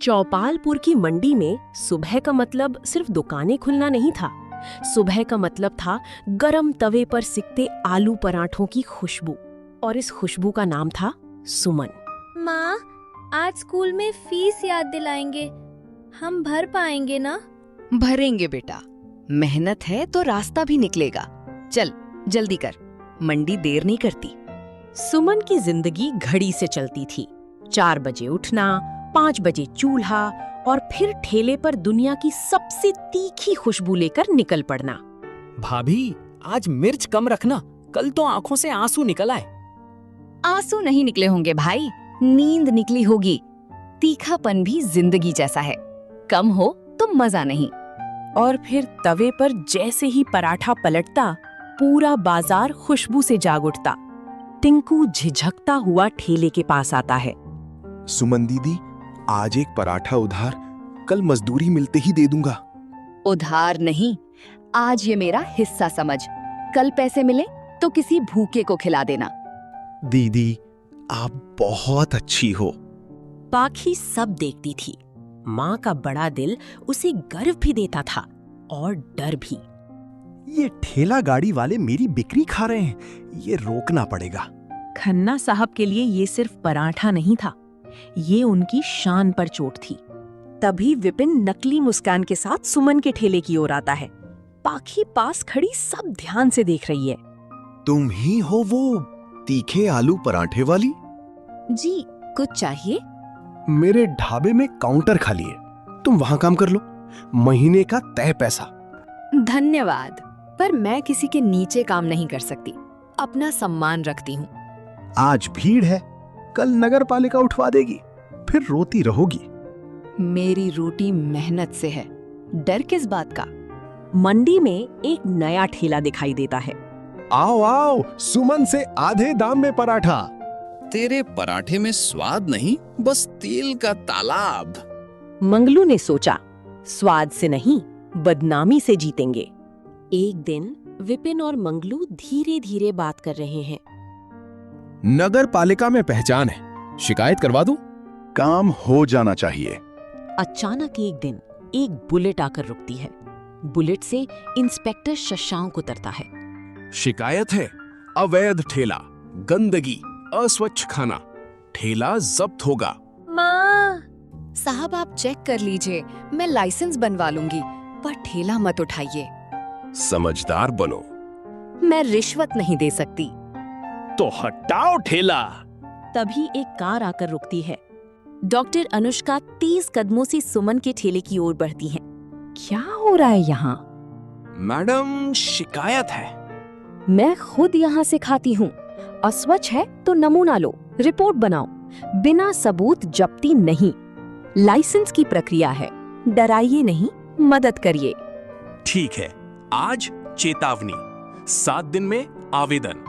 चौपालपुर की मंडी में सुबह का मतलब सिर्फ दुकानें खुलना नहीं था। सुबह का मतलब था गरम तवे पर सिकते आलू पराठों की खुशबू, और इस खुशबू का नाम था सुमन। माँ, आज स्कूल में फीस याद दिलाएंगे, हम भर पाएंगे ना? भरेंगे बेटा, मेहनत है तो रास्ता भी निकलेगा। चल जल्दी कर, मंडी देर नहीं करती। सुमन की जिंदगी घड़ी से चलती थी। 4 बजे उठना, 5 बजे चूल्हा, और फिर ठेले पर दुनिया की सबसे तीखी खुशबू लेकर निकल पड़ना। भाभी, आज मिर्च कम रखना, कल तो आंखों से आंसू निकल आए। आंसू नहीं निकले होंगे भाई, नींद निकली होगी। तीखापन भी जिंदगी जैसा है, कम हो तो मजा नहीं। और फिर तवे पर जैसे ही पराठा पलटता, पूरा बाजार खुशबू से जाग उठता। टिंकू झिझकता हुआ ठेले के पास आता है। सुमन दीदी, आज एक पराठा उधार, कल मजदूरी मिलते ही दे दूंगा। उधार नहीं, आज ये मेरा हिस्सा समझ। कल पैसे मिले तो किसी भूखे को खिला देना। दीदी, आप बहुत अच्छी हो। बाकी सब देखती थी। माँ का बड़ा दिल उसे गर्व भी देता था और डर भी। ये ठेला गाड़ी वाले मेरी बिक्री खा रहे हैं, ये रोकना पड़ेगा। खन्ना साहब के लिए ये सिर्फ पराठा नहीं था, ये उनकी शान पर चोट थी। तभी विपिन नकली मुस्कान के साथ सुमन के ठेले की ओर आता है। पाखी पास खड़ी सब ध्यान से देख रही है। तुम ही हो वो तीखे आलू पराठे वाली? जी, कुछ चाहिए? मेरे ढाबे में काउंटर खाली है, तुम वहां काम कर लो, महीने का तय पैसा। धन्यवाद, पर मैं किसी के नीचे काम नहीं कर सकती, अपना सम्मान रखती हूँ। आज भीड़ है, कल नगर पालिका उठवा देगी, फिर रोती रहोगी। मेरी रोटी मेहनत से है, डर किस बात का? मंडी में एक नया ठेला दिखाई देता है। आओ आओ, सुमन से आधे दाम में पराठा। तेरे पराठे में स्वाद नहीं, बस तेल का तालाब। मंगलू ने सोचा, स्वाद से नहीं, बदनामी से जीतेंगे। एक दिन विपिन और मंगलू धीरे धीरे बात कर रहे हैं। नगर पालिका में पहचान है, शिकायत करवा दूं? काम हो जाना चाहिए। अचानक एक दिन एक बुलेट आकर रुकती है। बुलेट से इंस्पेक्टर शशांक उतरता है। शिकायत है, अवैध ठेला, गंदगी, अस्वच्छ खाना, ठेला जब्त होगा। माँ, साहब आप चेक कर लीजिए, मैं लाइसेंस बनवा लूंगी, पर ठेला मत उठाइए। समझदार बनो। मैं रिश्वत नहीं दे सकती। तो हटाओ ठेला। तभी एक कार आकर रुकती है। डॉक्टर अनुष्का 30 कदमों से सुमन के ठेले की ओर बढ़ती हैं। क्या हो रहा है यहाँ? मैडम, शिकायत है। मैं खुद यहाँ से खाती हूँ। अस्वच्छ है तो नमूना लो, रिपोर्ट बनाओ। बिना सबूत जब्ती नहीं। लाइसेंस की प्रक्रिया है, डराइए नहीं, मदद करिए। ठीक है, आज चेतावनी, 7 दिन में आवेदन।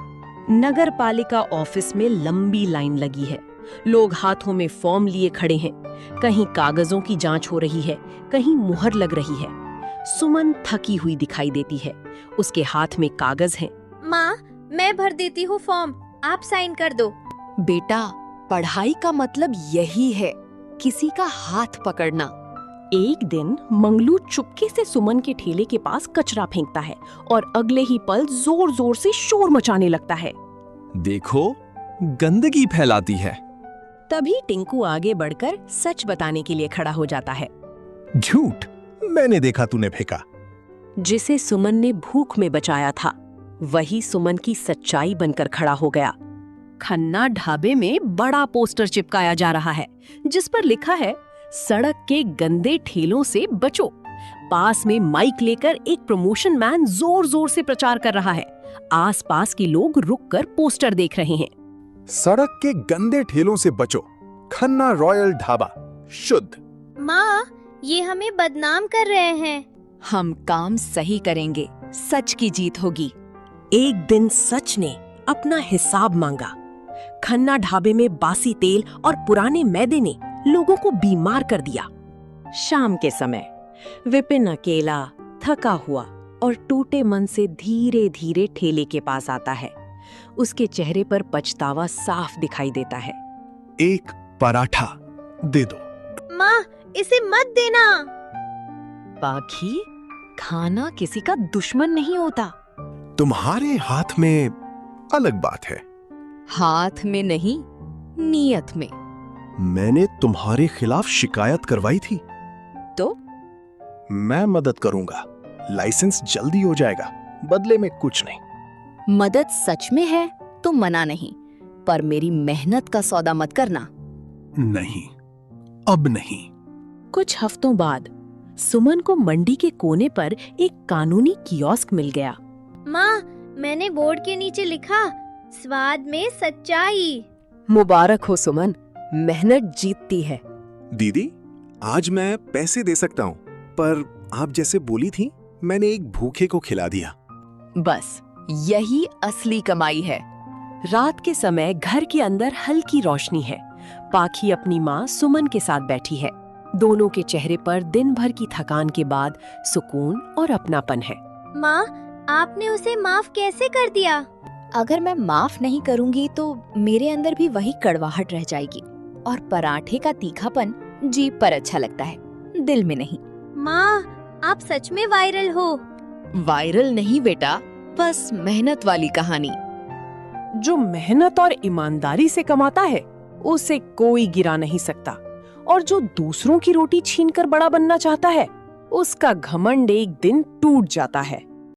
नगर पालिका ऑफिस में लंबी लाइन लगी है। लोग हाथों में फॉर्म लिए खड़े हैं। कहीं कागजों की जांच हो रही है, कहीं मुहर लग रही है। सुमन थकी हुई दिखाई देती है। उसके हाथ में कागज हैं। माँ, मैं भर देती हूँ फॉर्म, आप साइन कर दो। बेटा, पढ़ाई का मतलब यही है, किसी का हाथ पकड़ना। एक दिन मंगलू चुपके से सुमन के ठेले के पास कचरा फेंकता है और अगले ही पल जोर जोर से शोर मचाने लगता है। देखो, गंदगी फैलाती है। तभी टिंकू आगे बढ़कर सच बताने के लिए खड़ा हो जाता है। झूठ, मैंने देखा तूने फेंका। जिसे सुमन ने भूख में बचाया था, वही सुमन की सच्चाई बनकर खड़ा हो गया। खन्ना ढाबे में बड़ा पोस्टर चिपकाया जा रहा है, जिस पर लिखा है, सड़क के गंदे ठेलों से बचो। पास में माइक लेकर एक प्रमोशन मैन जोर जोर से प्रचार कर रहा है। आसपास के लोग रुककर पोस्टर देख रहे हैं। सड़क के गंदे ठेलों से बचो, खन्ना रॉयल ढाबा, शुद्ध। माँ, ये हमें बदनाम कर रहे हैं। हम काम सही करेंगे, सच की जीत होगी। एक दिन सच ने अपना हिसाब मांगा। खन्ना ढाबे में बासी तेल और पुराने मैदे ने लोगों को बीमार कर दिया। शाम के समय विपिन अकेला, थका हुआ और टूटे मन से धीरे धीरे ठेले के पास आता है। उसके चेहरे पर पछतावा साफ दिखाई देता है। एक पराठा दे दो। माँ, इसे मत देना। पाखी, खाना किसी का दुश्मन नहीं होता। तुम्हारे हाथ में अलग बात है। हाथ में नहीं, नीयत में। मैंने तुम्हारे खिलाफ शिकायत करवाई थी। तो? मैं मदद करूंगा, लाइसेंस जल्दी हो जाएगा, बदले में कुछ नहीं। मदद सच में है तो मना नहीं, पर मेरी मेहनत का सौदा मत करना। नहीं, अब नहीं। कुछ हफ्तों बाद सुमन को मंडी के कोने पर एक कानूनी कियोस्क मिल गया। माँ, मैंने बोर्ड के नीचे लिखा, स्वाद में सच्चाई। मुबारक हो सुमन, मेहनत जीतती है। दीदी, आज मैं पैसे दे सकता हूँ, पर आप जैसे बोली थी, मैंने एक भूखे को खिला दिया। बस यही असली कमाई है। रात के समय घर के अंदर हल्की रोशनी है। पाखी अपनी माँ सुमन के साथ बैठी है। दोनों के चेहरे पर दिन भर की थकान के बाद सुकून और अपनापन है। माँ, आपने उसे माफ कैसे कर दिया? अगर मैं माफ नहीं करूंगी तो मेरे अंदर भी वही कड़वाहट रह जाएगी, और पराठे का तीखापन जीभ पर अच्छा लगता है, दिल में नहीं। माँ, आप सच में वायरल हो। वायरल नहीं बेटा, बस मेहनत वाली कहानी। जो मेहनत और ईमानदारी से कमाता है उसे कोई गिरा नहीं सकता, और जो दूसरों की रोटी छीनकर बड़ा बनना चाहता है उसका घमंड एक दिन टूट जाता है।